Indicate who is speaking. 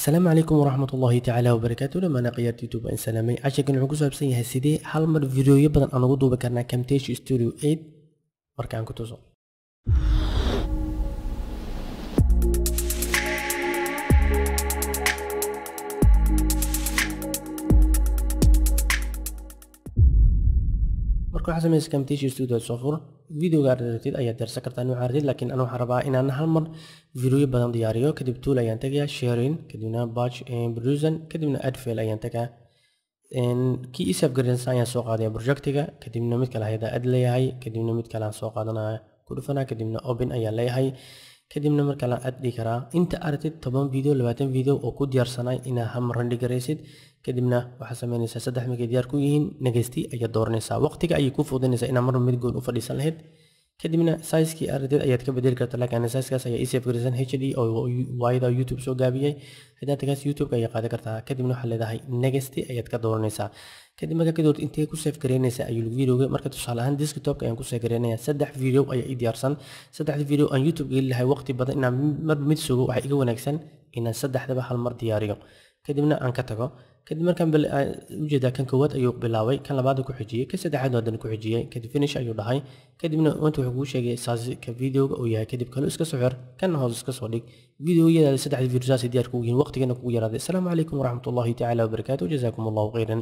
Speaker 1: السلام عليكم ورحمة الله تعالى وبركاته. لما أنا قيادة يوتيوب إن سلامي عشان نحكي سبسين هالسيدي هل مر فيديو يبدأ أنا قدو بكرنا كامتيش ستوديو 8 مركان كتوزو marka waxaa sameeyay Camtasia Studio Software video gaartid ayaa darsa kartaa inuu caaradid laakiin ana waxaan rabaa inaan hal mar video badan diyaariyo kadib tool ayaan tagayaa sharing kadibna batch production kadibna add file ayaan tagaa kii isaf garanaysan ayaan soo qaadaya projectiga kadibna mid kale hayda add leeyahay kadibna mid kale aan soo qaadanaya ku dhufanaa kadibna open ayaan leeyahay kadibna marka la add karaa inta aragtid 10 video 20 video oo ku diyaarsanay inaa hal mar render gareysid kadibna waxa sameynaysaa saddex mega diyaar ku yihiin nagasti ayaa dooranaysaa waqtiga ay ku fududeynaysaa inaa mar mid goon u fadhiisan lahayd kadibna size-kii aragtid ayaad ka bedeli kartaa laakiin size-kaas ayaa isaf gareysan HD oo wayda YouTube soo gaabiyay hadaa tagaas YouTube ayaa qaadan kartaa kadibna waxa leedahay nagasti ayaad ka dooranaysaa kadib marka kadib intee ku save gareynaysaa ayuu videoga marka tusaale ahaan desktop ayaan ku save gareynayaa saddex video ayaa ii diyaarsan saddexda video aan YouTube gali lahay waqti badan inaan mar mid sugo waxa iga wanaagsan inaan saddexdaba hal mar diyaariyo kadibna aan ka tago kadib markaan ujeedaa kan koowaad ayuu bilaabay kan labaad ku xijiyay kan saddexaad wadan ku xijiyay kadib finish ayuu dhahay kadibna inta wuxuu kuu sheegay saasi videoga oo yahay kadib kale iska soo xir kan hoos iska soo dhig videoyada saddexda video saasi diyaar ku yihiin waqtigana kugu yaraaday. Assalaamu calaykum waraxmatullaahi tacaala wabarakaatuh. Jazaakumullahu khayran.